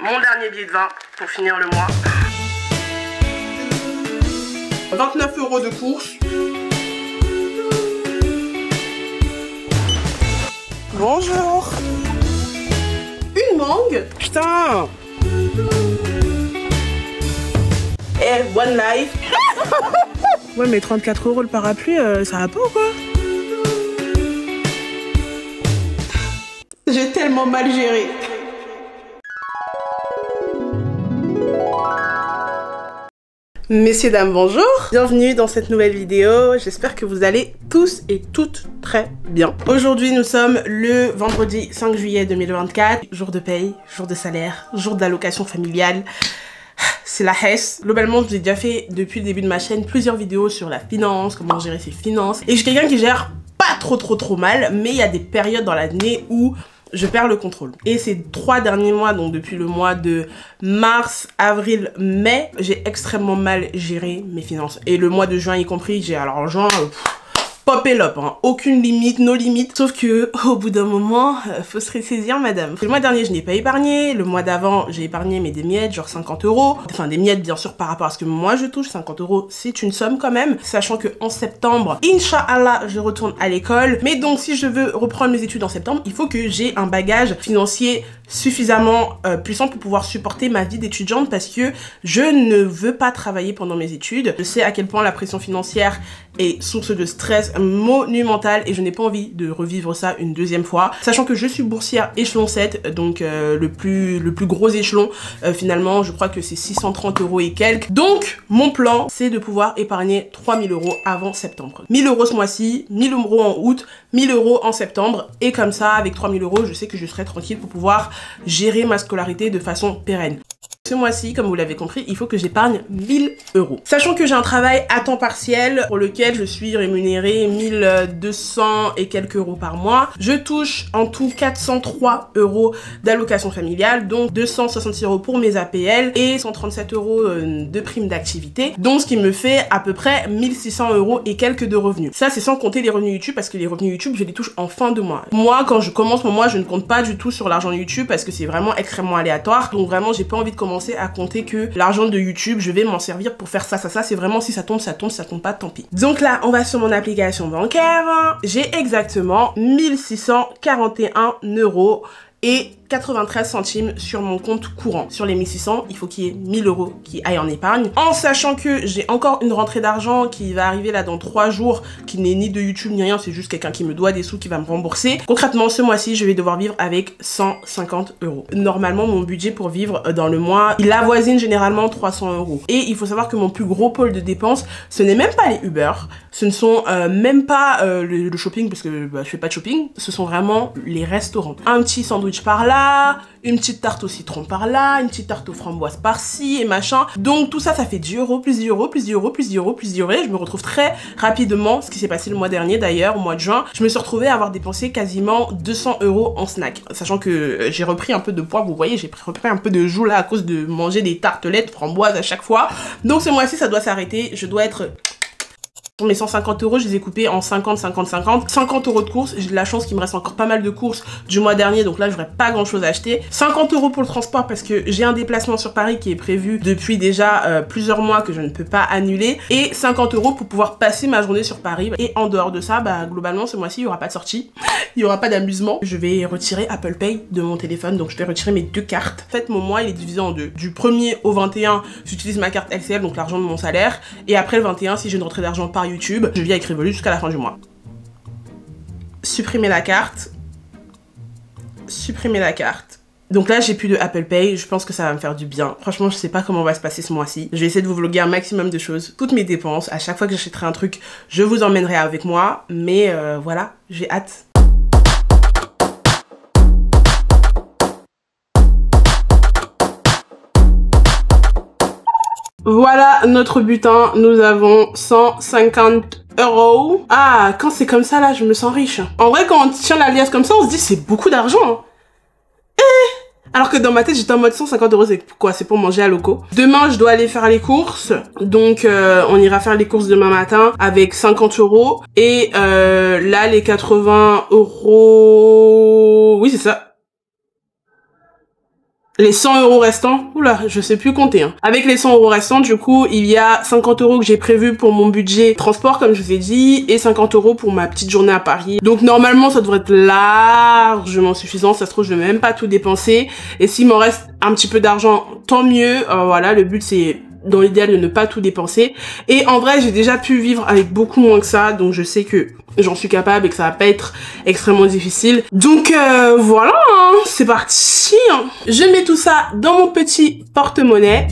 Mon dernier billet de 20 pour finir le mois. 29 € de course. Bonjour. Une mangue. Putain. Et One Life. Ouais, mais 34 € le parapluie, ça va pas ou quoi? J'ai tellement mal géré. Messieurs, dames, bonjour. Bienvenue dans cette nouvelle vidéo. J'espère que vous allez tous et toutes très bien. Aujourd'hui, nous sommes le vendredi 5 juillet 2024. Jour de paye, jour de salaire, jour d'allocation familiale. C'est la hesse. Globalement, je vous ai déjà fait depuis le début de ma chaîne plusieurs vidéos sur la finance, comment gérer ses finances. Et je suis quelqu'un qui gère pas trop mal, mais il y a des périodes dans l'année où je perds le contrôle. Et ces 3 derniers mois, donc depuis le mois de mars, avril, mai, j'ai extrêmement mal géré mes finances. Et le mois de juin y compris, j'ai alors juin... pop et lop, hein. Aucune limite, no limite. Sauf que au bout d'un moment, faut se ressaisir, madame. Le mois dernier, je n'ai pas épargné. Le mois d'avant, j'ai épargné mais des miettes, genre 50 €. Enfin des miettes bien sûr par rapport à ce que moi je touche. 50 €, c'est une somme quand même. Sachant que en septembre, Inch'Allah, je retourne à l'école. Mais donc si je veux reprendre mes études en septembre, il faut que j'ai un bagage financier suffisamment puissant pour pouvoir supporter ma vie d'étudiante, parce que je ne veux pas travailler pendant mes études. Je sais à quel point la pression financière est source de stress monumental et je n'ai pas envie de revivre ça une deuxième fois. Sachant que je suis boursière échelon 7, donc le plus gros échelon, finalement je crois que c'est 630 € et quelques. Donc mon plan, c'est de pouvoir épargner 3000 € avant septembre. 1000 € ce mois-ci, 1000 € en août, 1000 € en septembre, et comme ça avec 3000 € je sais que je serai tranquille pour pouvoir gérer ma scolarité de façon pérenne. Ce mois-ci, comme vous l'avez compris, il faut que j'épargne 1000 €. Sachant que j'ai un travail à temps partiel pour lequel je suis rémunérée 1200 et quelques euros par mois. Je touche en tout 403 € d'allocation familiale, donc 266 € pour mes APL et 137 € de prime d'activité. Donc ce qui me fait à peu près 1600 € et quelques de revenus. Ça c'est sans compter les revenus YouTube, parce que les revenus YouTube je les touche en fin de mois. Moi quand je commence mon mois, je ne compte pas du tout sur l'argent YouTube parce que c'est vraiment extrêmement aléatoire. Donc vraiment j'ai pas envie de commencer à compter que l'argent de YouTube, je vais m'en servir pour faire ça. C'est vraiment si ça tombe, ça tombe, ça tombe pas, tant pis. Donc là, on va sur mon application bancaire. J'ai exactement 1641 € et 93 centimes sur mon compte courant. Sur les 1600, il faut qu'il y ait 1000 € qui aillent en épargne. En sachant que j'ai encore une rentrée d'argent qui va arriver là dans 3 jours, qui n'est ni de YouTube ni rien, c'est juste quelqu'un qui me doit des sous qui va me rembourser. Concrètement, ce mois-ci, je vais devoir vivre avec 150 €. Normalement, mon budget pour vivre dans le mois, il avoisine généralement 300 €. Et il faut savoir que mon plus gros pôle de dépenses, ce n'est même pas les Uber, ce ne sont même pas le shopping, parce que je fais pas de shopping, ce sont vraiment les restaurants. Un petit sandwich par là, une petite tarte au citron par là, une petite tarte aux framboises par-ci et machin. Donc tout ça, ça fait 10 €, plus 10 €, plus 10 €, plus 10 €, plus 10 €. Et je me retrouve très rapidement, ce qui s'est passé le mois dernier d'ailleurs, au mois de juin, je me suis retrouvée à avoir dépensé quasiment 200 € en snack. Sachant que j'ai repris un peu de poids, vous voyez, j'ai repris un peu de joues là à cause de manger des tartelettes framboises à chaque fois. Donc ce mois-ci, ça doit s'arrêter. Je dois être... Pour mes 150 €, je les ai coupés en 50, 50, 50. 50 € de courses, j'ai de la chance qu'il me reste encore pas mal de courses du mois dernier, donc là j'aurais pas grand chose à acheter. 50 € pour le transport parce que j'ai un déplacement sur Paris qui est prévu depuis déjà plusieurs mois que je ne peux pas annuler. Et 50 € pour pouvoir passer ma journée sur Paris. Et en dehors de ça, bah globalement ce mois-ci il y aura pas de sortie, il y aura pas d'amusement. Je vais retirer Apple Pay de mon téléphone, donc je vais retirer mes 2 cartes. En fait mon mois il est divisé en 2. Du 1er au 21, j'utilise ma carte LCL, donc l'argent de mon salaire. Et après le 21, si j'ai une rentrée d'argent par YouTube, je vis avec Revolut jusqu'à la fin du mois. Supprimer la carte. Supprimer la carte. Donc là, j'ai plus de Apple Pay. Je pense que ça va me faire du bien. Franchement, je sais pas comment va se passer ce mois-ci. Je vais essayer de vous vlogger un maximum de choses. Toutes mes dépenses. À chaque fois que j'achèterai un truc, je vous emmènerai avec moi. Mais voilà, j'ai hâte. Voilà notre butin, nous avons 150 €. Ah, quand c'est comme ça là, je me sens riche. En vrai, quand on tient la liasse comme ça, on se dit c'est beaucoup d'argent. Alors que dans ma tête, j'étais en mode 150 €, c'est quoi? C'est pour manger à locaux. Demain, je dois aller faire les courses. Donc, on ira faire les courses demain matin avec 50 €. Et là, les 80 €... Oui, c'est ça. les 100 € restants, oula, je sais plus compter. Hein. Avec les 100 € restants, du coup, il y a 50 € que j'ai prévu pour mon budget transport, comme je vous ai dit, et 50 € pour ma petite journée à Paris. Donc normalement, ça devrait être largement suffisant. Ça se trouve, je vais même pas tout dépenser. Et s'il m'en reste un petit peu d'argent, tant mieux. Voilà, le but c'est dans l'idéal de ne pas tout dépenser. Et en vrai, j'ai déjà pu vivre avec beaucoup moins que ça, donc je sais que j'en suis capable et que ça va pas être extrêmement difficile. Donc voilà, hein, c'est parti. Hein. Je mets tout ça dans mon petit porte-monnaie.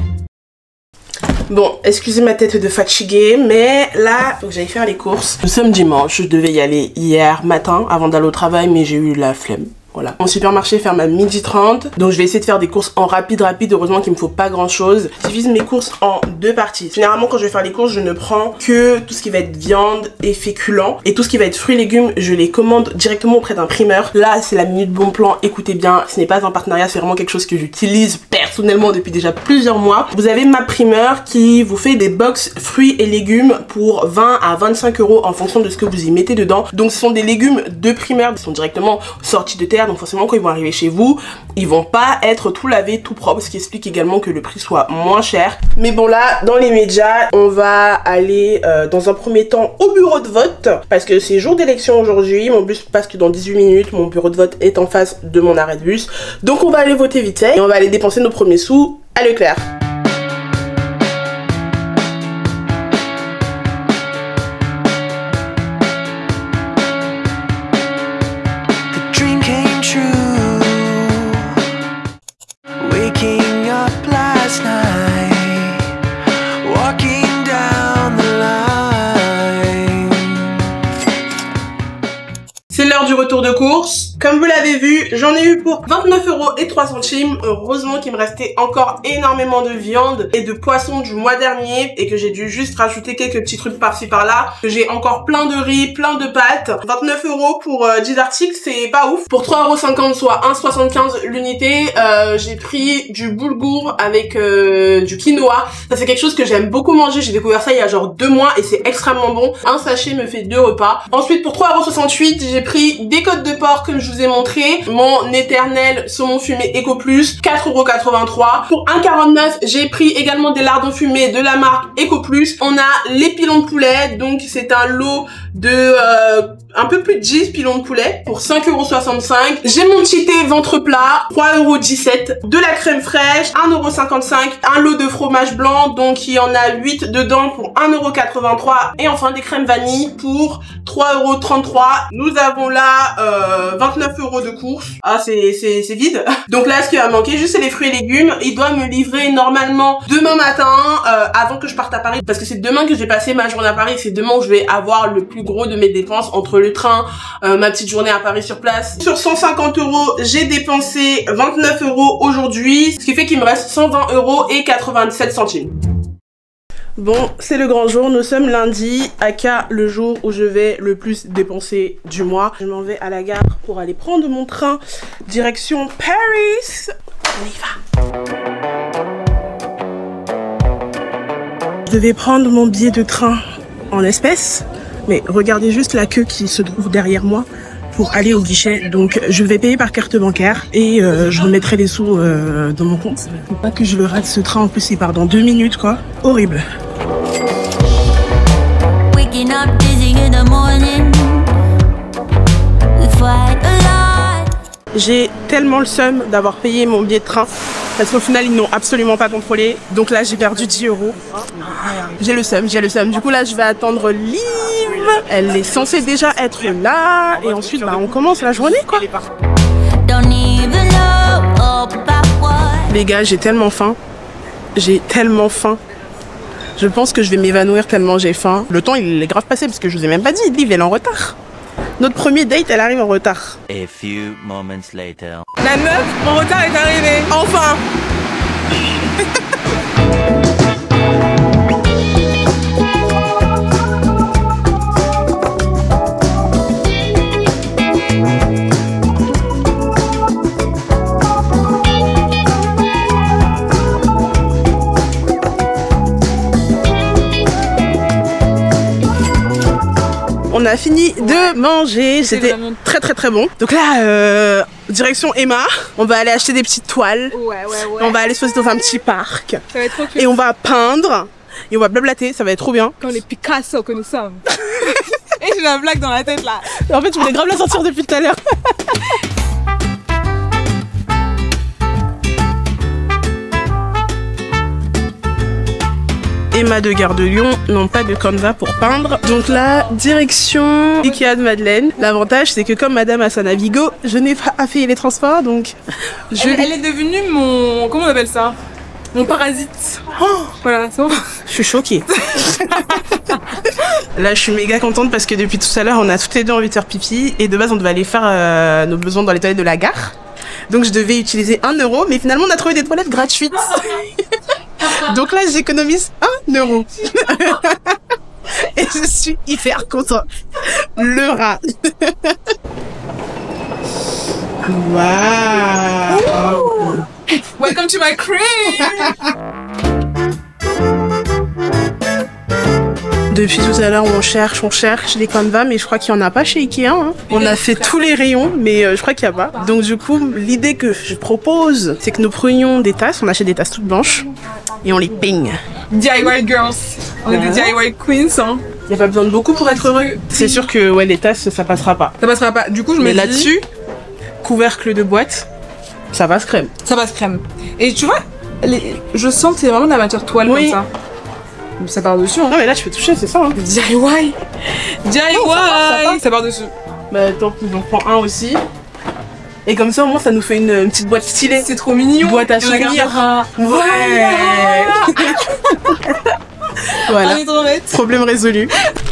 Bon, excusez ma tête de fatiguée, mais là, faut que j'aille faire les courses. Nous sommes dimanche, je devais y aller hier matin avant d'aller au travail, mais j'ai eu la flemme. Voilà. Mon supermarché ferme à 12h30, donc je vais essayer de faire des courses en rapide. Heureusement qu'il me faut pas grand chose. Je divise mes courses en deux parties. Généralement quand je vais faire les courses, je ne prends que tout ce qui va être viande et féculents, et tout ce qui va être fruits et légumes, je les commande directement auprès d'un primeur. Là c'est la minute bon plan, écoutez bien, ce n'est pas un partenariat, c'est vraiment quelque chose que j'utilise personnellement depuis déjà plusieurs mois. Vous avez ma primeur qui vous fait des box fruits et légumes pour 20 à 25 € en fonction de ce que vous y mettez dedans. Donc ce sont des légumes de primeur qui sont directement sortis de terre, donc forcément quand ils vont arriver chez vous, ils vont pas être tout lavés, tout propre, ce qui explique également que le prix soit moins cher. Mais bon là, dans les médias, on va aller dans un premier temps au bureau de vote, parce que c'est jour d'élection aujourd'hui, mon bus passe que dans 18 minutes, mon bureau de vote est en face de mon arrêt de bus, donc on va aller voter vite fait, et on va aller dépenser nos premiers sous à Leclerc. C'est l'heure du retour de course. Comme vous l'avez vu, j'en ai eu pour 29,03 €. Heureusement qu'il me restait encore énormément de viande et de poisson du mois dernier et que j'ai dû juste rajouter quelques petits trucs par-ci par-là. Que j'ai encore plein de riz, plein de pâtes. 29 € pour 10 articles, c'est pas ouf. Pour 3,50 €, soit 1,75 € l'unité, j'ai pris du boulgour avec du quinoa. Ça c'est quelque chose que j'aime beaucoup manger. J'ai découvert ça il y a genre 2 mois et c'est extrêmement bon. Un sachet me fait 2 repas. Ensuite pour 3,68 €, j'ai pris des côtes de porc comme je vous ai montré, mon éternel saumon fumé Eco Plus, 4,83 €. Pour 1,49 €, j'ai pris également des lardons fumés de la marque Eco Plus. On a les pilons de poulet, donc c'est un lot de un peu plus de 10 pilons de poulet pour 5,65 €. J'ai mon petit thé ventre plat, 3,17 €. De la crème fraîche, 1,55 €. Un lot de fromage blanc, donc il y en a 8 dedans pour 1,83 €. Et enfin des crèmes vanille pour 3,33 €. Nous avons là 29 € de courses. Ah c'est vide. Donc là ce qui va manquer juste c'est les fruits et légumes. Il doit me livrer normalement demain matin avant que je parte à Paris, parce que c'est demain que j'ai passé ma journée à Paris. C'est demain où je vais avoir le plus gros de mes dépenses entre le train, ma petite journée à Paris sur place. Sur 150 €, j'ai dépensé 29 € aujourd'hui, ce qui fait qu'il me reste 120,87 €. Bon, c'est le grand jour, nous sommes lundi, aka le jour où je vais le plus dépenser du mois. Je m'en vais à la gare pour aller prendre mon train direction Paris. On y va. Je devais prendre mon billet de train en espèces, mais regardez juste la queue qui se trouve derrière moi pour aller au guichet. Donc je vais payer par carte bancaire et je remettrai les sous dans mon compte. Faut pas que je le rate ce train, en plus il part dans 2 minutes quoi. Horrible. J'ai tellement le seum d'avoir payé mon billet de train parce qu'au final ils n'ont absolument pas contrôlé. Donc là j'ai perdu 10 €. J'ai le seum, j'ai le seum. Du coup là je vais attendre Liv. Elle est censée déjà être là et ensuite bah, on commence la journée quoi. Les gars, j'ai tellement faim. J'ai tellement faim. Je pense que je vais m'évanouir tellement j'ai faim. Le temps il est grave passé parce que je vous ai même pas dit, Liv elle est en retard. Notre premier date elle arrive en retard. A few moments later. La meuf en retard est arrivée. Enfin. On a fini de manger, c'était très bon. Donc là, Direction Emma. On va aller acheter des petites toiles. Ouais. On va aller se poser dans un petit parc. Ça va être trop cute. Et on va peindre. Et on va blablater, ça va être trop bien. Comme les Picasso que nous sommes. Et j'ai la blague dans la tête là. En fait, je voulais grave la sortir depuis tout à l'heure. Emma de Gare de Lyon n'ont pas de Canva pour peindre. Donc là, direction Ikea de Madeleine. L'avantage, c'est que comme madame a sa Navigo, je n'ai pas à payer les transports, donc Elle est devenue mon... Comment on appelle ça? Mon parasite. Oh, voilà, c'est bon. Je suis choquée. Là, je suis méga contente parce que depuis tout à l'heure, on a toutes les deux envie de faire pipi. Et de base, on devait aller faire nos besoins dans les toilettes de la gare. Donc, je devais utiliser 1 €. Mais finalement, on a trouvé des toilettes gratuites. Donc là, j'économise 1 €. Et je suis hyper contente. Le rat. Waouh. Welcome to my crib. Depuis tout à l'heure, on cherche les Canva, mais je crois qu'il n'y en a pas chez Ikea. Hein. On a fait tous les rayons, mais je crois qu'il n'y a pas. Donc du coup, l'idée que je propose, c'est que nous prenions des tasses, on achète des tasses toutes blanches, et on les peigne. DIY girls. On est des DIY queens, hein. Il n'y a pas besoin de beaucoup pour être heureux. C'est sûr que ouais, les tasses, ça passera pas. Ça passera pas. Du coup, je me Mais dis... là-dessus, couvercle de boîte, ça passe crème. Ça passe crème. Et tu vois, je sens que c'est vraiment de la matière toile Oui. comme ça. Ça part dessus, hein. Non mais là, tu peux toucher, c'est ça. Hein. DIY. DIY. Ça part dessus. Bah attends, j'en prends un aussi. Et comme ça, au moins, ça nous fait une petite boîte stylée. C'est trop mignon. Boîte à Et on la souvenirs. gardera. Ouais. Voilà. On est trop bêtes. Problème résolu.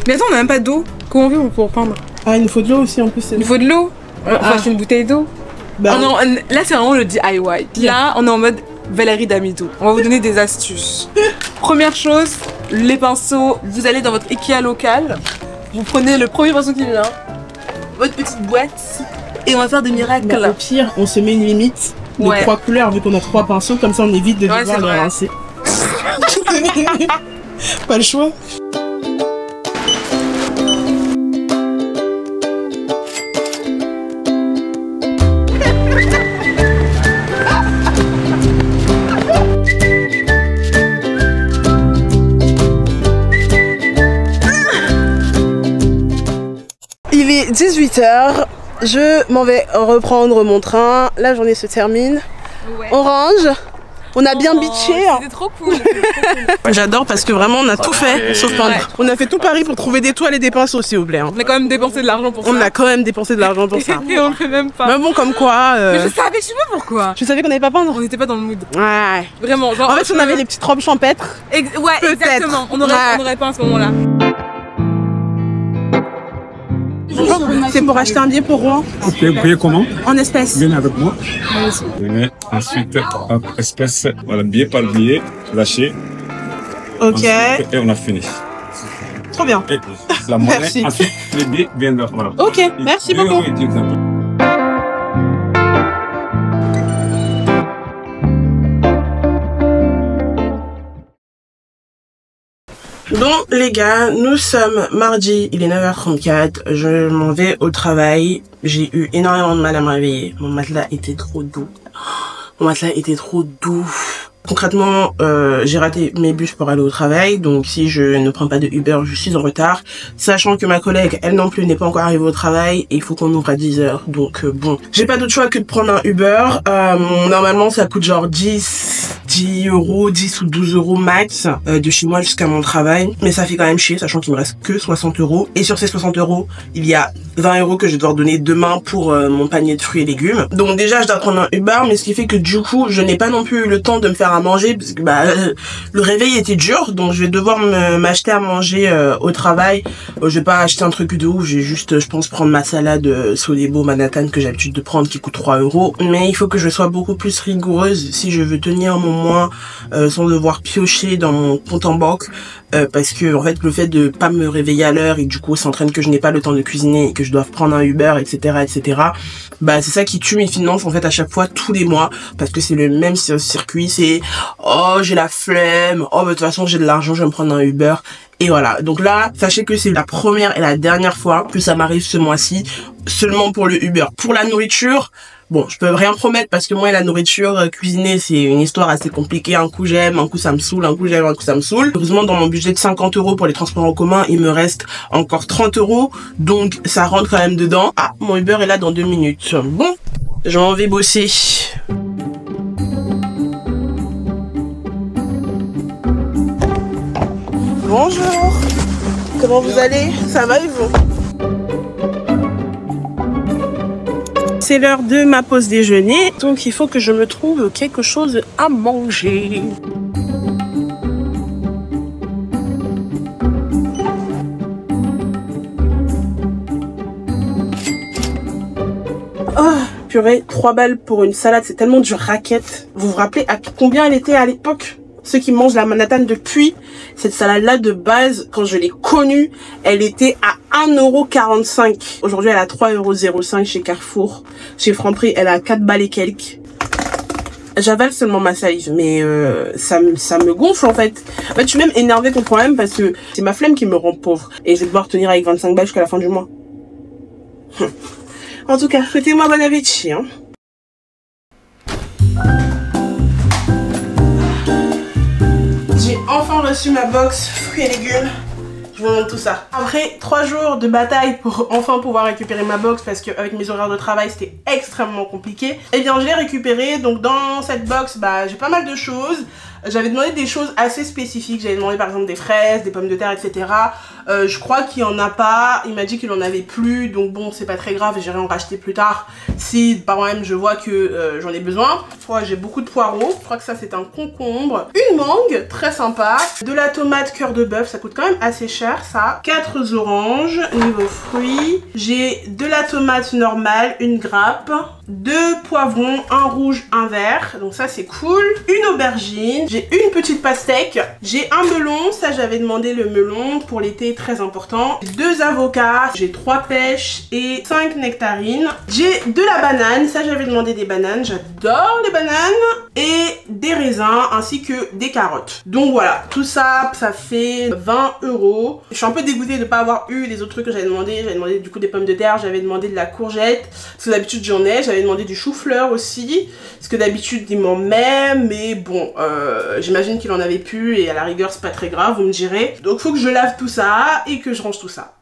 Mais attends, on a même pas d'eau. Comment on fait pour peindre? Ah, il nous faut de l'eau aussi en plus. Il faut de l'eau. Enfin, c'est une bouteille d'eau. Bah, Oh non, là c'est vraiment le DIY. Là, on est en mode Valérie Damido. On va vous donner des astuces. Première chose, les pinceaux. Vous allez dans votre Ikea local. Vous prenez le premier pinceau qui vient. Votre petite boîte. Et on va faire des miracles. bah, au pire, on se met une limite de Ouais. 3 couleurs vu qu'on a 3 pinceaux, comme ça on évite de Ouais, devoir c'est les vrai. rincer. Pas le choix. Il est 18 h, je m'en vais reprendre mon train, la journée se termine, Ouais. on range, on a bien bitché. Hein. C'était trop cool. J'adore parce que vraiment on a tout fait sauf peindre. Ouais. On a fait tout Paris pour trouver des toiles et des pinceaux s'il vous plaît. Hein. On a quand même dépensé de l'argent pour ça. On a quand même dépensé de l'argent pour ça. Et on le fait même pas. Mais bon comme quoi, Mais je savais, je sais pas pourquoi. tu savais qu'on n'avait pas peindre. On n'était pas dans le mood. Ouais. Vraiment. Genre, En fait on avait les petites robes champêtres. Ouais, Peut-être. exactement. On aurait, Ouais. on aurait pas à ce moment-là. C'est pour acheter un billet pour Rouen Ok, vous payez comment? en espèces. Venez avec moi. Venez, ensuite, hop, espèce, voilà, billet par billet, lâchez. Ok, Ensuite, et on a fini. trop bien. Et la monnaie, Merci. ensuite, les billets viennent là, voilà. Ok, merci Oui, beaucoup. oui, oui, exactement. Bon les gars, nous sommes mardi, il est 9h34, je m'en vais au travail. J'ai eu énormément de mal à me réveiller, mon matelas était trop doux. Mon matelas était trop doux. Concrètement, j'ai raté mes bus pour aller au travail, donc si je ne prends pas de Uber, je suis en retard. Sachant que ma collègue, elle non plus, n'est pas encore arrivée au travail et il faut qu'on ouvre à 10 h. Donc bon, j'ai pas d'autre choix que de prendre un Uber. Normalement, ça coûte genre 10 €, 10 ou 12 € max de chez moi jusqu'à mon travail. Mais ça fait quand même chier, sachant qu'il me reste que 60 €. Et sur ces 60 €, il y a 20 € que je vais devoir donner demain pour mon panier de fruits et légumes. Donc déjà, je dois prendre un Uber, mais ce qui fait que du coup, je n'ai pas non plus eu le temps de me faire à manger parce que le réveil était dur, donc je vais devoir m'acheter à manger au travail. Je vais pas acheter un truc de ouf, je vais juste, je pense, prendre ma salade Sodebo Manhattan que j'ai l'habitude de prendre qui coûte 3 €. Mais il faut que je sois beaucoup plus rigoureuse si je veux tenir mon mois sans devoir piocher dans mon compte en banque. Parce que en fait le fait de pas me réveiller à l'heure et du coup ça entraîne que je n'ai pas le temps de cuisiner et que je dois prendre un Uber, etc., bah c'est ça qui tue mes finances en fait à chaque fois tous les mois, parce que c'est le même circuit. C'est oh j'ai la flemme, oh bah, de toute façon j'ai de l'argent, je vais me prendre un Uber. Et voilà, donc là, sachez que c'est la première et la dernière fois que ça m'arrive ce mois-ci, seulement pour le Uber. Pour la nourriture, Bon, je peux rien promettre parce que moi, la nourriture cuisinée, c'est une histoire assez compliquée. Un coup j'aime, un coup ça me saoule, un coup j'aime, un coup ça me saoule. Heureusement, dans mon budget de 50 € pour les transports en commun, il me reste encore 30 €. Donc, ça rentre quand même dedans. Ah, mon Uber est là dans 2 minutes. Bon, je m'en vais bosser. Bonjour, comment vous allez? Ça va et vous? C'est l'heure de ma pause déjeuner, donc il faut que je me trouve quelque chose à manger. Oh, purée, 3 balles pour une salade, c'est tellement du racket. Vous vous rappelez à combien elle était à l'époque? Ceux qui mangent la Manhattan depuis, cette salade-là de base, quand je l'ai connue, elle était à 1,45 €. Aujourd'hui, elle est à 3,05 € chez Carrefour. Chez Franprix, elle est à 4 balles et quelques. J'avale seulement ma salive, mais ça me gonfle en fait. En fait, je suis même énervée contre moi-même parce que c'est ma flemme qui me rend pauvre. Et je vais devoir tenir avec 25 balles jusqu'à la fin du mois. En tout cas, souhaitez-moi bon appétit, hein. J'ai enfin reçu ma box fruits et légumes. Je vous montre tout ça. Après 3 jours de bataille pour enfin pouvoir récupérer ma box parce qu'avec mes horaires de travail c'était extrêmement compliqué. Et bien je l'ai récupéré. Donc dans cette box j'ai pas mal de choses. J'avais demandé des choses assez spécifiques. J'avais demandé par exemple des fraises, des pommes de terre, etc. Je crois qu'il n'y en a pas. Il m'a dit qu'il en avait plus. Donc bon, c'est pas très grave. J'irai en racheter plus tard. Si par même je vois que j'en ai besoin. J'ai beaucoup de poireaux. Je crois que ça c'est un concombre. Une mangue, très sympa. De la tomate cœur de bœuf. Ça coûte quand même assez cher ça. 4 oranges niveau fruits. J'ai de la tomate normale, une grappe. 2 poivrons, un rouge, un vert. Donc ça c'est cool. Une aubergine. J'ai une petite pastèque. J'ai un melon. Ça j'avais demandé le melon pour l'été, très important. 2 avocats. J'ai 3 pêches et 5 nectarines. J'ai de la banane. Ça j'avais demandé des bananes. J'adore les bananes. Et des raisins ainsi que des carottes. Donc voilà, tout ça, ça fait 20 €. Je suis un peu dégoûtée de ne pas avoir eu les autres trucs que j'avais demandé. J'avais demandé du coup des pommes de terre. J'avais demandé de la courgette. Parce que d'habitude j'en ai. J'avais demandé du chou-fleur aussi. Parce que d'habitude il m'en met. Mais bon, j'imagine qu'il en avait plus. Et à la rigueur c'est pas très grave, vous me direz. Donc faut que je lave tout ça et que je range tout ça.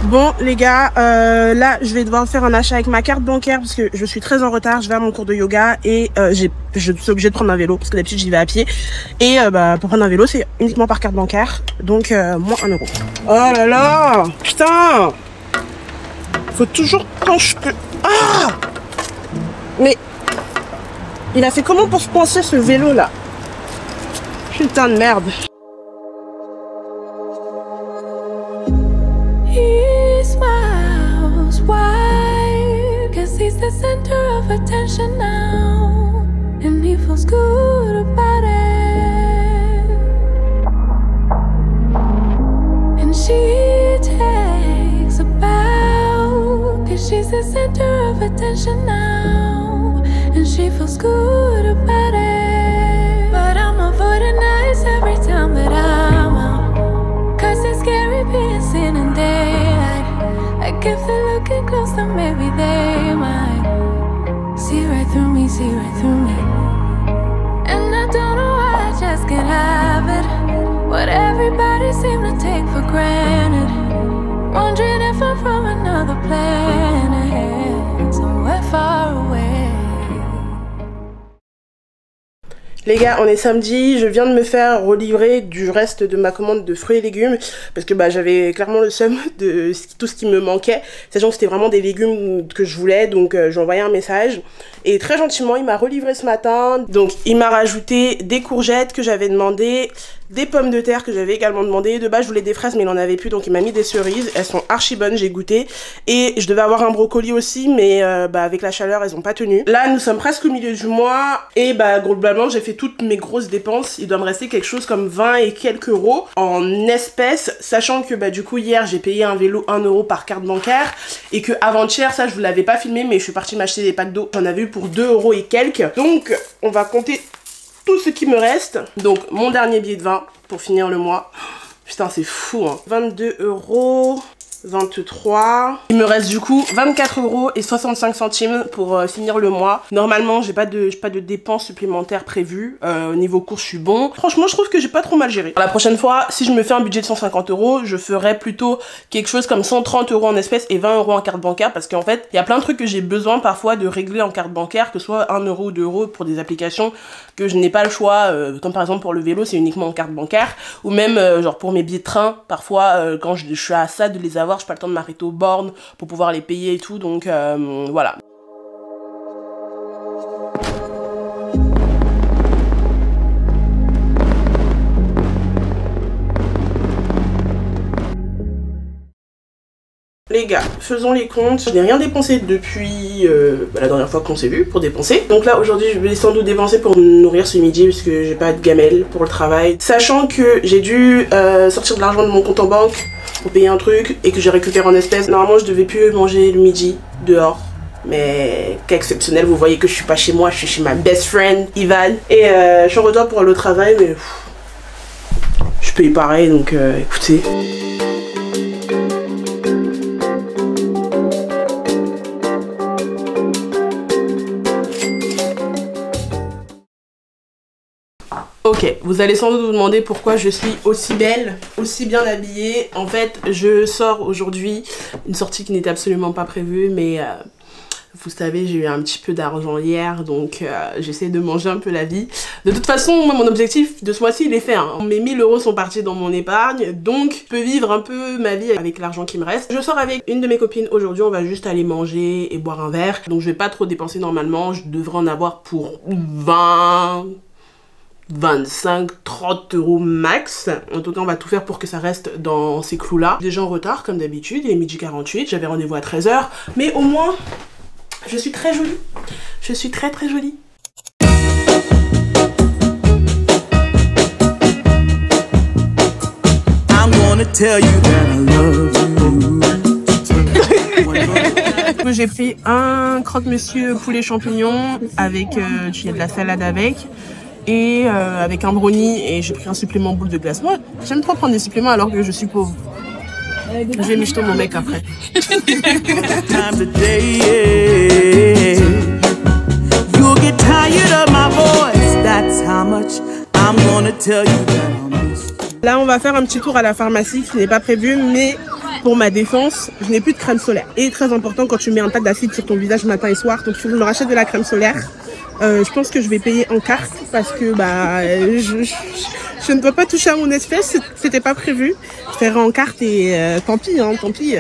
Bon les gars, là je vais devoir faire un achat avec ma carte bancaire parce que je suis très en retard, je vais à mon cours de yoga et je suis obligée de prendre un vélo parce que d'habitude j'y vais à pied. Et pour prendre un vélo c'est uniquement par carte bancaire, donc moins 1 €. Oh là là, putain, faut toujours quand je peux... Ah, mais il a fait comment pour se penser ce vélo là? Putain de merde. He's the center of attention now, and he feels good about it. And she takes a bow, 'cause she's the center of attention now, and she feels good about it. But I'm avoiding nights every time that I'm out, 'cause it's scary being seen in daylight. Like if they're looking close, then maybe they might see right through me, see right through me. And I don't know why I just can't have it. What everybody seemed to take for granted. Wondering if I'm from another planet, somewhere far away. Les gars, on est samedi, je viens de me faire relivrer du reste de ma commande de fruits et légumes parce que j'avais clairement le seum de tout ce qui me manquait, sachant que c'était vraiment des légumes que je voulais, donc j'ai envoyé un message et très gentiment il m'a relivré ce matin. Donc il m'a rajouté des courgettes que j'avais demandé, des pommes de terre que j'avais également demandé. De base je voulais des fraises mais il en avait plus, donc il m'a mis des cerises, elles sont archi bonnes, j'ai goûté. Et je devais avoir un brocoli aussi, mais avec la chaleur elles ont pas tenu. Là nous sommes presque au milieu du mois et globalement j'ai fait toutes mes grosses dépenses. Il doit me rester quelque chose comme 20 et quelques euros en espèces, sachant que du coup hier j'ai payé un vélo 1 € par carte bancaire et que avant-hier, ça je vous l'avais pas filmé, mais je suis partie m'acheter des packs d'eau, j'en avais eu pour 2 € et quelques. Donc on va compter tout ce qui me reste. Donc mon dernier billet de 20 pour finir le mois. Putain, c'est fou, hein. 22 €. 23. Il me reste du coup 24,65 € pour finir le mois. Normalement, j'ai pas de dépenses supplémentaires prévues. Niveau course, je suis bon. Franchement, je trouve que j'ai pas trop mal géré. La prochaine fois, si je me fais un budget de 150 €, je ferai plutôt quelque chose comme 130 € en espèces et 20 € en carte bancaire, parce qu'en fait, il y a plein de trucs que j'ai besoin parfois de régler en carte bancaire, que ce soit 1 € ou 2 € pour des applications que je n'ai pas le choix, comme par exemple pour le vélo, c'est uniquement en carte bancaire, ou même genre pour mes billets de train, parfois quand je suis à ça de les avoir, j'ai pas le temps de m'arrêter aux bornes pour pouvoir les payer et tout, donc voilà. Les gars, faisons les comptes. Je n'ai rien dépensé depuis la dernière fois qu'on s'est vu pour dépenser. Donc là, aujourd'hui, je vais sans doute dépenser pour me nourrir ce midi parce que j'ai pas de gamelle pour le travail. Sachant que j'ai dû sortir de l'argent de mon compte en banque pour payer un truc et que j'ai récupéré en espèces. Normalement, je devais plus manger le midi dehors. Mais cas exceptionnel, vous voyez que je suis pas chez moi, je suis chez ma best friend, Ivan. Et je suis en retard pour le travail, mais je paye pareil, donc écoutez. Ok, vous allez sans doute vous demander pourquoi je suis aussi belle, aussi bien habillée. En fait, je sors aujourd'hui une sortie qui n'était absolument pas prévue, mais vous savez, j'ai eu un petit peu d'argent hier, donc j'essaie de manger un peu la vie. De toute façon, moi, mon objectif de ce mois-ci, il est fait. Hein. Mes 1000 € sont partis dans mon épargne, donc je peux vivre un peu ma vie avec l'argent qui me reste. Je sors avec une de mes copines aujourd'hui, on va juste aller manger et boire un verre. Donc je vais pas trop dépenser normalement, je devrais en avoir pour 20... 25, 30 € max. En tout cas, on va tout faire pour que ça reste dans ces clous-là. Déjà en retard, comme d'habitude, il est 12h48, j'avais rendez-vous à 13 h. Mais au moins, je suis très jolie. Je suis très très jolie. I'm gonna tell you that I love you. J'ai pris un croque-monsieur poulet champignon avec il y a de la salade avec. Et avec un brownie, et j'ai pris un supplément boule de glace. Moi, j'aime trop prendre des suppléments alors que je suis pauvre. Je vais micheter mon mec après. Là, on va faire un petit tour à la pharmacie qui n'est pas prévu, mais pour ma défense, je n'ai plus de crème solaire. Et très important quand tu mets un tas d'acide sur ton visage matin et soir, donc il faut que je me rachète de la crème solaire. Je pense que je vais payer en carte parce que bah je ne dois pas toucher à mon espèce, c'était pas prévu. Je ferai en carte et tant pis, hein, tant pis.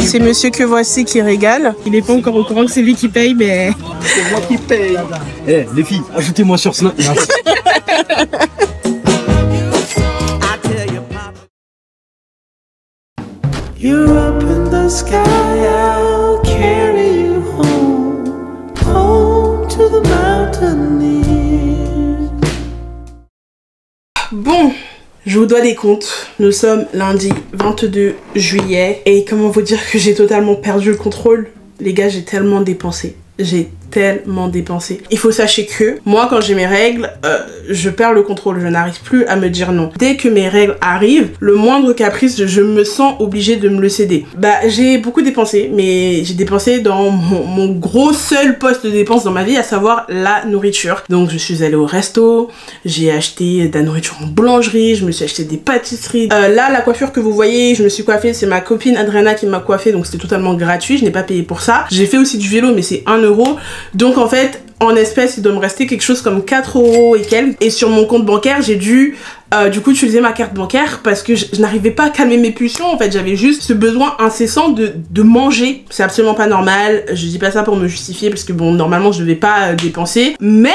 C'est monsieur que voici qui régale. Il est pas encore au courant que c'est lui qui paye, mais c'est moi qui paye. Eh les filles, ajoutez-moi sur Snap. You're up in the sky, I'll carry you home, home to the mountaineers. Bon, je vous dois des comptes. Nous sommes lundi 22 juillet et comment vous dire que j'ai totalement perdu le contrôle. Les gars, j'ai tellement dépensé. J'ai tellement dépensé. Il faut sachez que moi quand j'ai mes règles, je perds le contrôle, je n'arrive plus à me dire non. Dès que mes règles arrivent, le moindre caprice, je me sens obligée de me le céder. Bah j'ai beaucoup dépensé, mais j'ai dépensé dans mon gros seul poste de dépense dans ma vie, à savoir la nourriture. Donc je suis allée au resto, j'ai acheté de la nourriture en boulangerie, je me suis acheté des pâtisseries. Là la coiffure que vous voyez, je me suis coiffée, c'est ma copine Adriana qui m'a coiffée, donc c'était totalement gratuit, je n'ai pas payé pour ça. J'ai fait aussi du vélo, mais c'est 1 €. Donc en fait, en espèces, il doit me rester quelque chose comme 4 € et quelques. Et sur mon compte bancaire, j'ai dû du coup utiliser ma carte bancaire parce que je n'arrivais pas à calmer mes pulsions. En fait, j'avais juste ce besoin incessant de manger. C'est absolument pas normal. Je dis pas ça pour me justifier parce que bon, normalement, je devais pas dépenser. Mais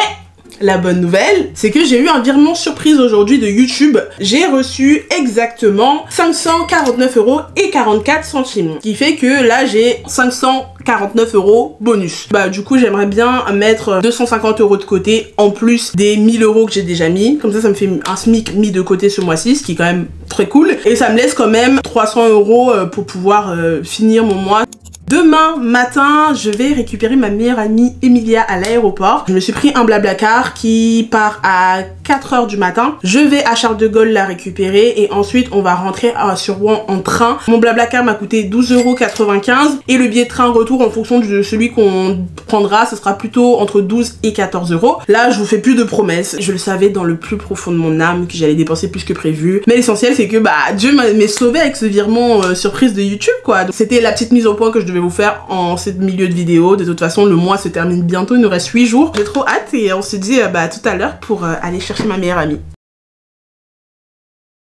la bonne nouvelle, c'est que j'ai eu un virement surprise aujourd'hui de YouTube. J'ai reçu exactement 549,44 €. Qui fait que là, j'ai 549 € bonus. Bah du coup, j'aimerais bien mettre 250 € de côté en plus des 1000 € que j'ai déjà mis. Comme ça me fait un SMIC mis de côté ce mois-ci, ce qui est quand même très cool. Et ça me laisse quand même 300 € pour pouvoir finir mon mois. Demain matin, je vais récupérer ma meilleure amie Emilia à l'aéroport. Je me suis pris un Blablacar qui part à 4 h du matin. Je vais à Charles de Gaulle la récupérer et ensuite on va rentrer sur Rouen en train. Mon Blablacar m'a coûté 12,95 € et le billet de train retour en fonction de celui qu'on prendra, ce sera plutôt entre 12 et 14 €. Là, je vous fais plus de promesses. Je le savais dans le plus profond de mon âme que j'allais dépenser plus que prévu. Mais l'essentiel, c'est que Dieu m'ait sauvé avec ce virement surprise de YouTube, quoi. C'était la petite mise au point que je devais vous faire en ce milieu de vidéo. De toute façon, le mois se termine bientôt, il nous reste 8 jours. J'ai trop hâte et on se dit tout à l'heure pour aller chercher ma meilleure amie.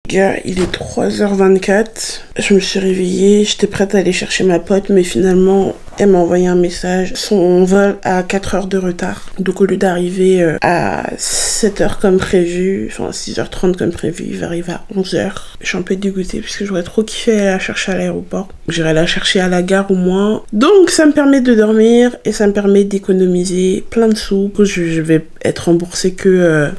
Gars, il est 3h24, je me suis réveillée, j'étais prête à aller chercher ma pote, mais finalement, elle m'a envoyé un message. Son vol a 4 heures de retard, donc au lieu d'arriver à 7 h comme prévu, enfin 6h30 comme prévu, il va arriver à 11 h. Je suis un peu dégoûtée, puisque j'aurais trop kiffé aller la chercher à l'aéroport. J'irai la chercher à la gare au moins. Donc ça me permet de dormir, et ça me permet d'économiser plein de sous. Je vais être remboursée que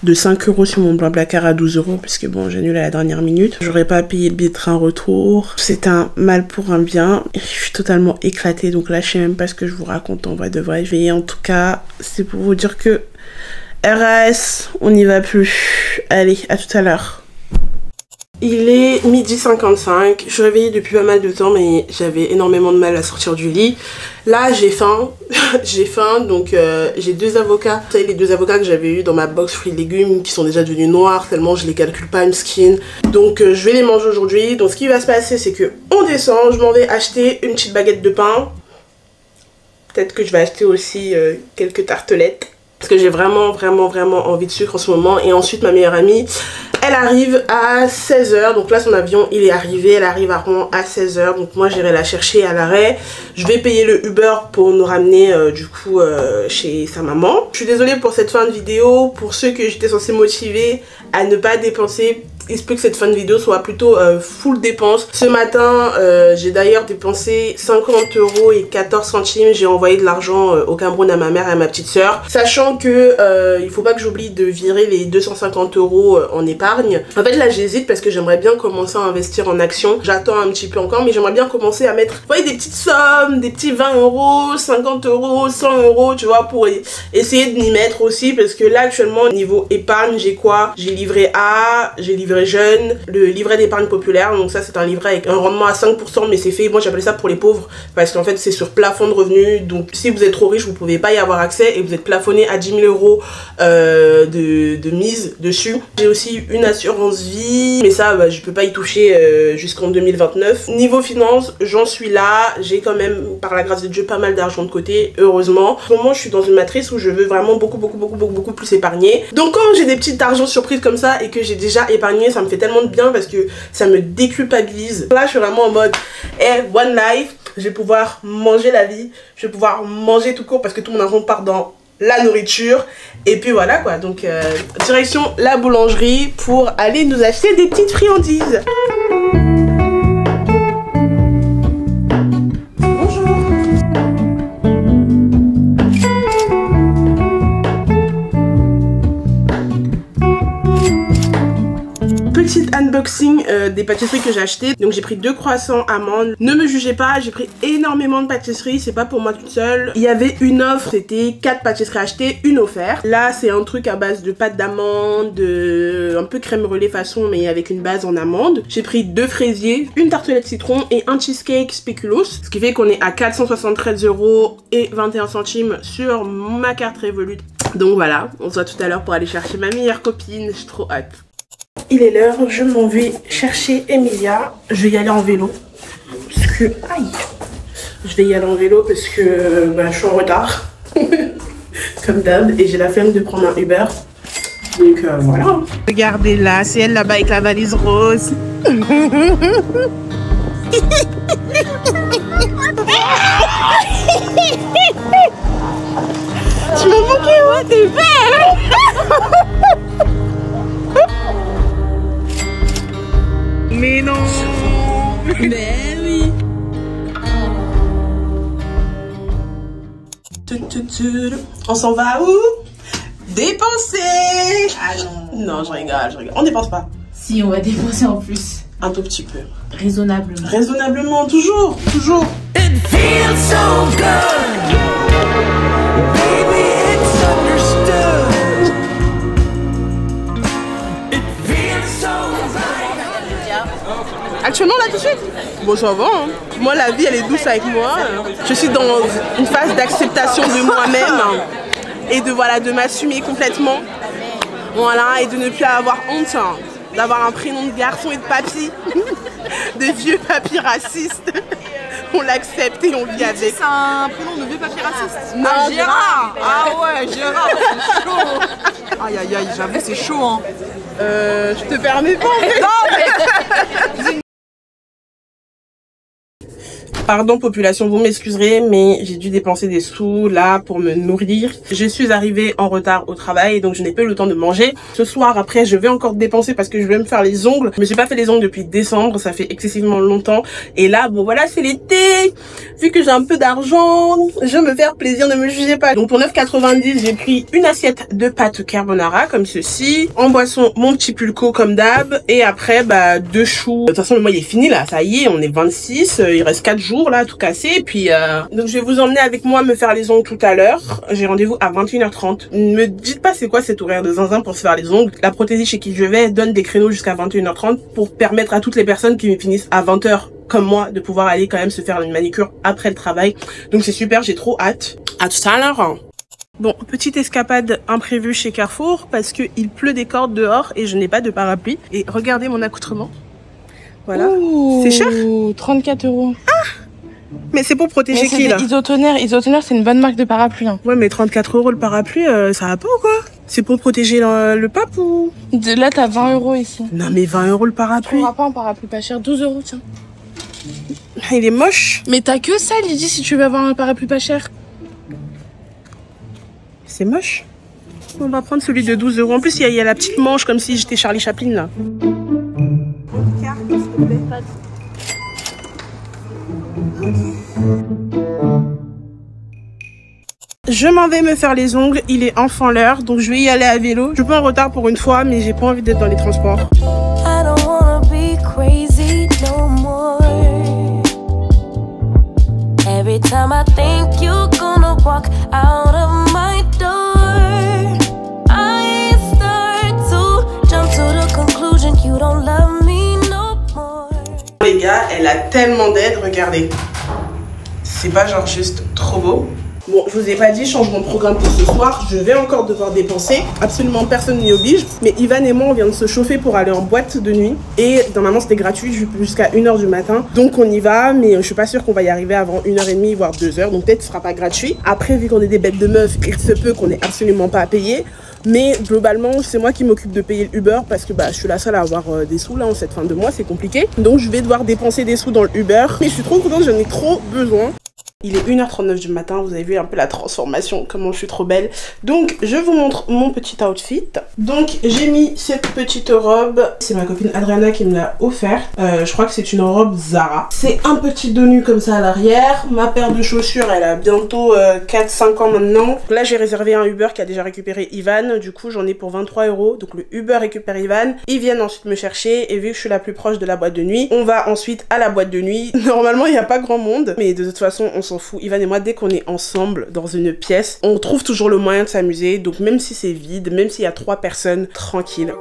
de 5 € sur mon Blablacar à 12 €, puisque bon, j'annule à la dernière minute. J'aurais pas payé le billet de train retour. C'est un mal pour un bien. Je suis totalement éclatée, donc là je sais même pas ce que je vous raconte en vrai de vrai. Mais en tout cas, c'est pour vous dire que RAS, on n'y va plus. Allez, à tout à l'heure. Il est 12h55, je suis réveillée depuis pas mal de temps mais j'avais énormément de mal à sortir du lit. Là j'ai faim, donc j'ai 2 avocats. Vous savez, les 2 avocats que j'avais eu dans ma box fruits et légumes qui sont déjà devenus noirs tellement je les calcule pas une skin. Donc je vais les manger aujourd'hui. Donc ce qui va se passer c'est que on descend, je m'en vais acheter une petite baguette de pain. Peut-être que je vais acheter aussi quelques tartelettes. Parce que j'ai vraiment envie de sucre en ce moment. Et ensuite ma meilleure amie, elle arrive à 16 h. Donc là son avion il est arrivé, elle arrive à Rouen à 16 h. Donc moi j'irai la chercher à l'arrêt. Je vais payer le Uber pour nous ramener du coup chez sa maman. Je suis désolée pour cette fin de vidéo. Pour ceux que j'étais censée motiver à ne pas dépenser, il se peut que cette fin de vidéo soit plutôt full dépense. Ce matin j'ai d'ailleurs dépensé 50 € et 14 centimes. J'ai envoyé de l'argent au Cameroun à ma mère et à ma petite soeur, sachant que il faut pas que j'oublie de virer les 250 € en épargne. En fait là j'hésite parce que j'aimerais bien commencer à investir en actions. J'attends un petit peu encore, mais j'aimerais bien commencer à mettre, vous voyez, des petites sommes, des petits 20 €, 50 €, 100 €, tu vois, pour essayer de m'y mettre aussi. Parce que là actuellement niveau épargne j'ai quoi? J'ai livret A, j'ai livret jeune, le livret d'épargne populaire. Donc ça c'est un livret avec un rendement à 5%, mais c'est fait, moi j'appelle ça pour les pauvres parce qu'en fait c'est sur plafond de revenus. Donc si vous êtes trop riche vous pouvez pas y avoir accès et vous êtes plafonné à 10 000 € de mise dessus. J'ai aussi une assurance vie, mais ça je peux pas y toucher jusqu'en 2029. Niveau finance j'en suis là, j'ai quand même par la grâce de Dieu pas mal d'argent de côté, heureusement. En ce moment je suis dans une matrice où je veux vraiment beaucoup plus épargner. Donc quand j'ai des petites argents surprises comme ça et que j'ai déjà épargné, ça me fait tellement de bien parce que ça me déculpabilise. Là je suis vraiment en mode one life, je vais pouvoir manger la vie, je vais pouvoir manger tout court parce que tout mon argent part dans la nourriture. Et puis voilà quoi, donc direction la boulangerie pour aller nous acheter des petites friandises. Petite unboxing des pâtisseries que j'ai achetées. Donc j'ai pris 2 croissants amandes. Ne me jugez pas, j'ai pris énormément de pâtisseries, c'est pas pour moi toute seule. Il y avait une offre, c'était 4 pâtisseries achetées, une offerte. Là c'est un truc à base de pâte d'amande, un peu crème relais façon mais avec une base en amande. J'ai pris 2 fraisiers, une tartelette citron et un cheesecake spéculoos. Ce qui fait qu'on est à 473 € et 21 centimes sur ma carte Revolut. Donc voilà, on se voit tout à l'heure pour aller chercher ma meilleure copine, j'ai trop hâte. Il est l'heure, je m'en vais chercher Emilia. Je vais y aller en vélo. Parce que... Aïe. Je vais y aller en vélo parce que je suis en retard. Comme d'hab. Et j'ai la flemme de prendre un Uber. Donc voilà. Regardez là, c'est elle là-bas avec la valise rose. Tu m'as manqué, ouais, t'es belle. Mais non. Mais oui. On s'en va où? Dépenser. Ah non. Non, je rigole. On dépense pas. Si, on va dépenser en plus. Un tout petit peu. Raisonnablement. Raisonnablement, toujours. feels so good. Baby, it's understood. It feels so right. Actuellement là tout de suite? Bon ça va hein. Moi la vie elle est douce avec moi. Je suis dans une phase d'acceptation de moi-même et de voilà de m'assumer complètement. Voilà, et de ne plus avoir honte hein, d'avoir un prénom de garçon et de papy. Des vieux papys racistes. On l'accepte et on vit avec. C'est un prénom de vieux papy raciste. Non, ah, Gérard. Ah ouais, Gérard, c'est chaud. Aïe aïe aïe, j'avoue c'est chaud hein. Je te permets pas en fait. Non mais... Pardon population, vous m'excuserez, mais j'ai dû dépenser des sous là pour me nourrir. Je suis arrivée en retard au travail, donc je n'ai pas eu le temps de manger. Ce soir, après, je vais encore dépenser parce que je vais me faire les ongles. Je me suis pas fait les ongles depuis décembre, ça fait excessivement longtemps. Et là, bon voilà, c'est l'été. Vu que j'ai un peu d'argent, je vais me faire plaisir, ne me jugez pas. Donc pour 9,90, j'ai pris une assiette de pâtes carbonara comme ceci. En boisson, mon petit pulco comme d'hab. Et après, bah 2 choux. De toute façon, le mois il est fini là, ça y est, on est 26, il reste 4 jours là tout cassé et puis donc je vais vous emmener avec moi me faire les ongles tout à l'heure. J'ai rendez-vous à 21h30. Ne me dites pas c'est quoi cet horaire de zinzin pour se faire les ongles. La prothésiste chez qui je vais donne des créneaux jusqu'à 21h30 pour permettre à toutes les personnes qui finissent à 20h comme moi de pouvoir aller quand même se faire une manicure après le travail. Donc c'est super, j'ai trop hâte. À tout à l'heure. Bon, petite escapade imprévue chez Carrefour parce que il pleut des cordes dehors et je n'ai pas de parapluie. Et regardez mon accoutrement. Voilà. C'est cher 34 €. Ah, mais c'est pour protéger qui là? Isotoner, Isotoner c'est une bonne marque de parapluie. Hein. Ouais mais 34 € le parapluie, ça va pas ou quoi? C'est pour protéger le pape ou? Là t'as 20 € ici. Non mais 20 € le parapluie. Tu pas un parapluie pas cher, 12 € tiens. Il est moche. Mais t'as que ça Lydie si tu veux avoir un parapluie pas cher. C'est moche. On va prendre celui de 12 €. En plus il y a la petite manche comme si j'étais Charlie Chaplin là. Je m'en vais me faire les ongles, il est enfin l'heure, donc je vais y aller à vélo. Je suis pas en retard pour une fois, mais j'ai pas envie d'être dans les transports. I don't wanna be crazy no more. Every time I think you're gonna walk out of my door, I start to jump to the conclusion you don't love me no more. Les gars, elle a tellement d'aide, regardez. C'est pas genre juste trop beau. Bon, je vous ai pas dit, changement de programme pour ce soir. Je vais encore devoir dépenser. Absolument personne n'y oblige. Mais Ivan et moi, on vient de se chauffer pour aller en boîte de nuit. Et normalement, c'était gratuit jusqu'à 1h du matin. Donc, on y va. Mais je suis pas sûre qu'on va y arriver avant 1h30, voire 2h. Donc, peut-être ce sera pas gratuit. Après, vu qu'on est des bêtes de meufs, il se peut qu'on ait absolument pas à payer. Mais globalement, c'est moi qui m'occupe de payer le Uber parce que bah, je suis la seule à avoir des sous là en cette fin de mois. C'est compliqué. Donc, je vais devoir dépenser des sous dans le Uber. Mais je suis trop contente, j'en ai trop besoin. Il est 1h39 du matin, vous avez vu un peu la transformation, comment je suis trop belle. Donc, je vous montre mon petit outfit. Donc, j'ai mis cette petite robe. C'est ma copine Adriana qui me l'a offert. Je crois que c'est une robe Zara. C'est un petit dos nu comme ça à l'arrière. Ma paire de chaussures, elle a bientôt 4-5 ans maintenant. Là, j'ai réservé un Uber qui a déjà récupéré Ivan. Du coup, j'en ai pour 23 €. Donc, le Uber récupère Ivan. Ils viennent ensuite me chercher. Et vu que je suis la plus proche de la boîte de nuit, on va ensuite à la boîte de nuit. Normalement, il n'y a pas grand monde. Mais de toute façon, on s'en fout. Ivan et moi, dès qu'on est ensemble dans une pièce, on trouve toujours le moyen de s'amuser. Donc même si c'est vide, même s'il y a 3 personnes, tranquille.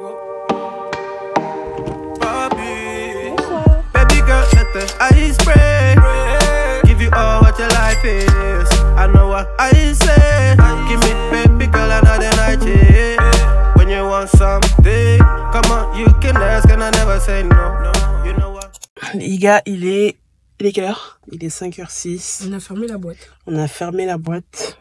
Les gars, il est quelle heure? Il est 5h06. On a fermé la boîte. On a fermé la boîte.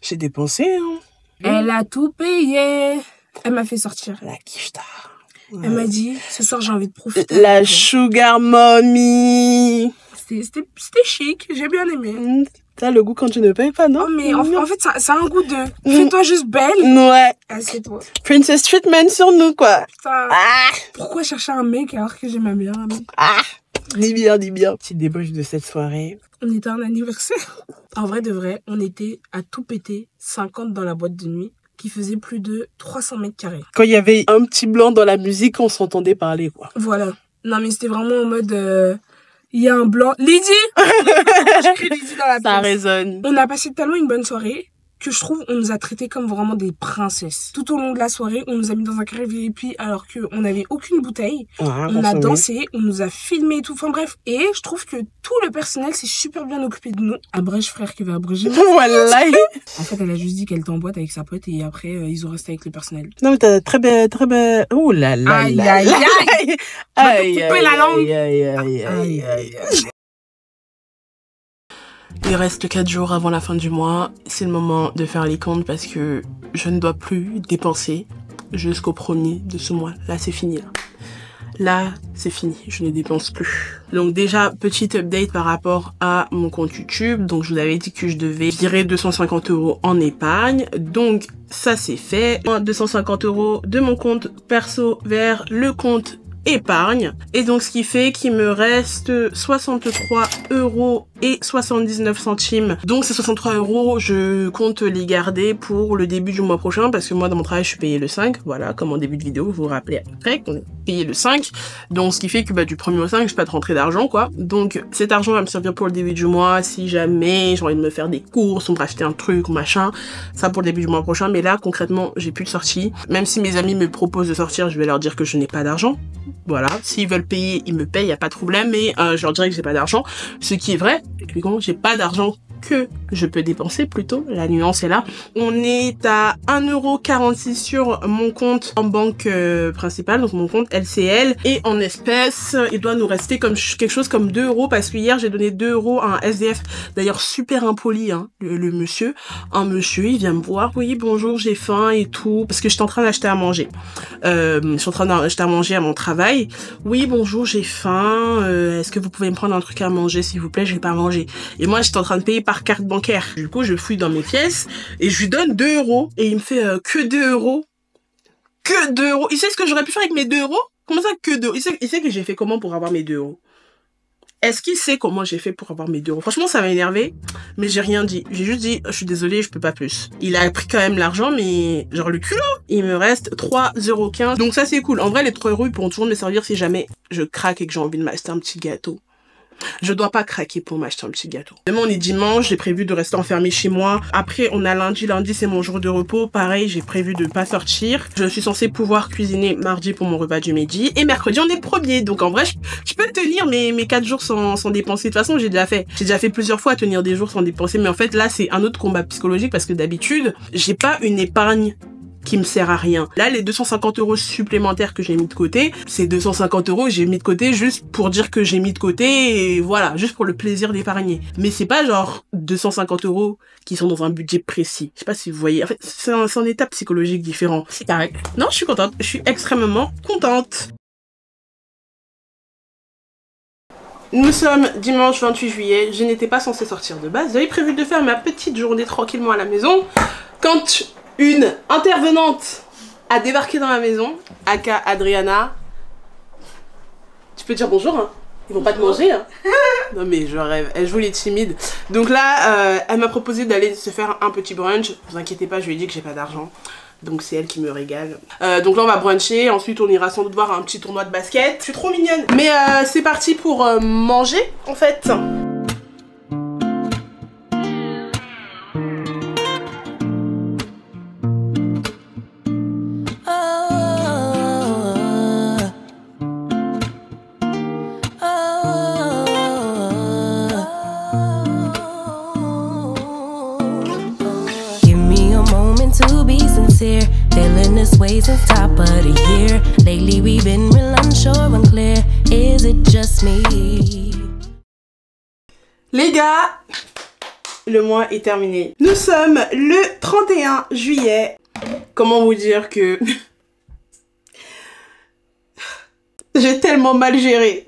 J'ai dépensé, hein. Elle a tout payé. Elle m'a fait sortir. La quicheta. Ouais. Elle m'a dit, ce soir j'ai envie de profiter. La sugar mommy. C'était chic, j'ai bien aimé. T'as le goût quand tu ne payes pas, non? Oh, mais en fait, ça a un goût de... Fais-toi juste belle. Ouais. Assieds-toi. Princess treatment sur nous, quoi. Putain. Ah. Pourquoi chercher un mec alors que j'ai ma meilleure amie? Ah. Dis bien, dis bien. Petite débauche de cette soirée. On était à un anniversaire. En vrai de vrai, on était à tout péter 50 dans la boîte de nuit qui faisait plus de 300 mètres carrés. Quand il y avait un petit blanc dans la musique, on s'entendait parler, quoi. Voilà. Non, mais c'était vraiment en mode... Il y a un blanc. Lydie! J'écris Lydie dans la pièce. Ça résonne. On a passé tellement une bonne soirée que je trouve on nous a traités comme vraiment des princesses. Tout au long de la soirée, on nous a mis dans un carré VIP alors qu'on n'avait aucune bouteille. On a dansé, on nous a filmé et tout. Enfin bref. Et je trouve que tout le personnel s'est super bien occupé de nous. Abrège frère qui va abréger. Voilà. En fait, elle a juste dit qu'elle était en boîte avec sa pote et après, ils ont resté avec le personnel. Non, mais t'as très belle, très belle. Oh là là. Aïe, aïe, aïe. Aïe, couper la langue. aïe, aïe, aïe. Il reste 4 jours avant la fin du mois. C'est le moment de faire les comptes parce que je ne dois plus dépenser jusqu'au 1er de ce mois. Là, c'est fini. Là, c'est fini. Je ne dépense plus. Donc déjà, petite update par rapport à mon compte YouTube. Donc, je vous avais dit que je devais virer 250 € en épargne. Donc, ça, c'est fait. 250 € de mon compte perso vers le compte épargne. Et donc, ce qui fait qu'il me reste 63,79 €. Donc, ces 63 €, je compte les garder pour le début du mois prochain parce que moi, dans mon travail, je suis payée le 5. Voilà, comme en début de vidéo, vous vous rappelez après qu'on est payé le 5. Donc, ce qui fait que du 1er au 5, j'ai pas de rentrée d'argent, quoi. Donc, cet argent va me servir pour le début du mois si jamais j'ai envie de me faire des courses ou me racheter un truc ou machin. Ça pour le début du mois prochain. Mais là, concrètement, j'ai plus de sortie. Même si mes amis me proposent de sortir, je vais leur dire que je n'ai pas d'argent. Voilà, s'ils veulent payer, ils me payent, y a pas de problème, mais je leur dirais que j'ai pas d'argent, ce qui est vrai, et puis quand j'ai pas d'argent que je peux dépenser plutôt, la nuance est là. On est à 1,46 € sur mon compte en banque principale, donc mon compte LCL, et en espèces, il doit nous rester comme quelque chose comme 2 € parce que hier j'ai donné 2 € à un SDF, d'ailleurs super impoli, hein, le monsieur. Un monsieur, il vient me voir, oui bonjour, j'ai faim et tout, parce que j'étais en train d'acheter à manger. Je suis en train d'acheter à manger à mon travail. Oui bonjour, j'ai faim, est-ce que vous pouvez me prendre un truc à manger s'il vous plaît, j'ai pas mangé. Et moi j'étais en train de payer par carte bancaire. Du coup, je fouille dans mes pièces et je lui donne 2 € et il me fait que 2 €. Que 2 €. Il sait ce que j'aurais pu faire avec mes 2 €? Comment ça que 2 €? Il sait que j'ai fait comment pour avoir mes 2 €? Est-ce qu'il sait comment j'ai fait pour avoir mes 2 €? Franchement, ça m'a énervé, mais j'ai rien dit. J'ai juste dit, je suis désolée, je peux pas plus. Il a pris quand même l'argent, mais genre le culot. Il me reste 3,15 €. Donc ça, c'est cool. En vrai, les 3 € ils pourront toujours me servir si jamais je craque et que j'ai envie de m'acheter un petit gâteau. Je dois pas craquer pour m'acheter un petit gâteau. Demain on est dimanche, j'ai prévu de rester enfermée chez moi. Après on a lundi c'est mon jour de repos. Pareil, j'ai prévu de pas sortir. Je suis censée pouvoir cuisiner mardi pour mon repas du midi. Et mercredi on est 1er. Donc en vrai je peux tenir mes 4 jours sans dépenser. De toute façon j'ai déjà fait plusieurs fois tenir des jours sans dépenser. Mais en fait là c'est un autre combat psychologique parce que d'habitude j'ai pas une épargne qui me sert à rien. Là, les 250 € supplémentaires que j'ai mis de côté, c'est 250 € que j'ai mis de côté juste pour dire que j'ai mis de côté et voilà, juste pour le plaisir d'épargner. Mais c'est pas genre 250 € qui sont dans un budget précis. Je sais pas si vous voyez. En fait, c'est un état psychologique différent. C'est correct. Non, je suis contente. Je suis extrêmement contente. Nous sommes dimanche 28 juillet. Je n'étais pas censée sortir de base. J'avais prévu de faire ma petite journée tranquillement à la maison. Quand une intervenante a débarqué dans la maison, aka Adriana. Tu peux dire bonjour, hein. Ils vont pas te manger, hein. Non mais je rêve, elle joue les timides. Donc là, elle m'a proposé d'aller se faire un petit brunch. Vous inquiétez pas, je lui ai dit que j'ai pas d'argent. Donc c'est elle qui me régale. Donc là on va bruncher, ensuite on ira sans doute voir un petit tournoi de basket. Je suis trop mignonne. Mais c'est parti pour manger en fait. Feeling this way since top of the year. Lately we've been real unsure, unclear. Is it just me? Les gars, le mois est terminé. Nous sommes le 31 juillet. Comment vous dire que j'ai tellement mal géré.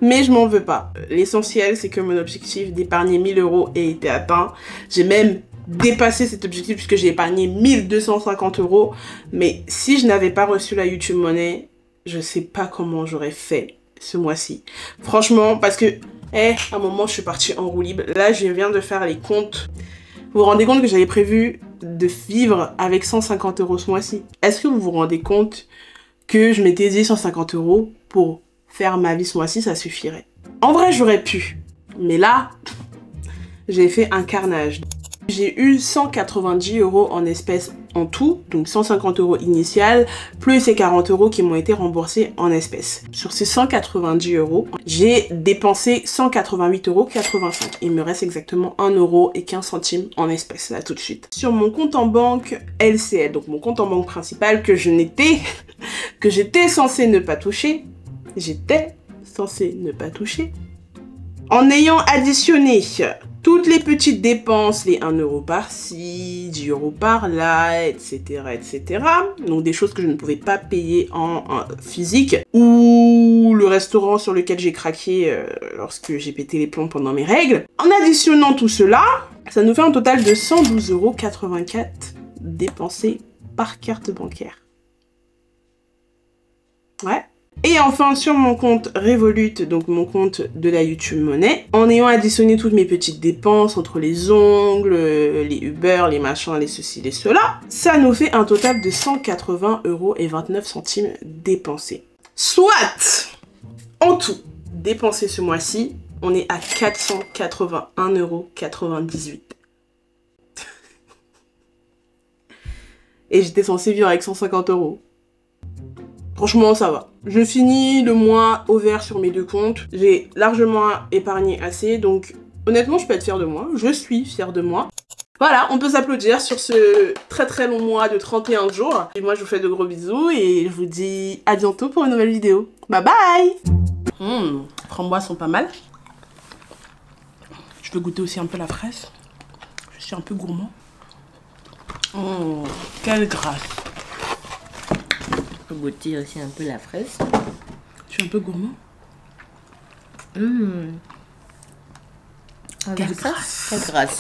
Mais je m'en veux pas. L'essentiel, c'est que mon objectif d'épargner 1000 € ait été atteint. J'ai même dépassé cet objectif puisque j'ai épargné 1250 €. Mais si je n'avais pas reçu la YouTube Money, je sais pas comment j'aurais fait ce mois-ci. Franchement, parce que, à un moment, je suis partie en roue libre. Là, je viens de faire les comptes. Vous vous rendez compte que j'avais prévu de vivre avec 150 € ce mois-ci? Est-ce que vous vous rendez compte que je m'étais dit 150 € pour faire ma vie ce mois-ci, ça suffirait? En vrai, j'aurais pu. Mais là, j'ai fait un carnage. J'ai eu 190 € en espèces en tout, donc 150 € initial, plus ces 40 € qui m'ont été remboursés en espèces. Sur ces 190 €, j'ai dépensé 188,85 €. Il me reste exactement 1,15 € en espèces, là tout de suite. Sur mon compte en banque LCL, donc mon compte en banque principal que j'étais censée ne pas toucher, en ayant additionné toutes les petites dépenses, les 1 € par-ci, 10 € par-là, etc., etc. Donc des choses que je ne pouvais pas payer en physique. Ou le restaurant sur lequel j'ai craqué lorsque j'ai pété les plombs pendant mes règles. En additionnant tout cela, ça nous fait un total de 112,84 € dépensés par carte bancaire. Ouais. Et enfin sur mon compte Revolut, donc mon compte de la YouTube Money, en ayant additionné toutes mes petites dépenses entre les ongles, les Uber, les machins, les ceci, les cela, ça nous fait un total de 180,29 € dépensés. Soit, en tout, dépensé ce mois-ci, on est à 481,98 €. Et j'étais censée vivre avec 150 €. Franchement, ça va. Je finis le mois au vert sur mes deux comptes. J'ai largement épargné assez, donc honnêtement, je peux être fière de moi. Je suis fière de moi. Voilà, on peut s'applaudir sur ce très très long mois de 31 jours. Et moi, je vous fais de gros bisous et je vous dis à bientôt pour une nouvelle vidéo. Bye bye. Framboises sont pas mal. Je peux goûter aussi un peu la fraise. Je suis un peu gourmand. Quelle grâce. Goûter aussi un peu la fraise. Je suis un peu gourmand. Quelle grâce. Quelle grâce.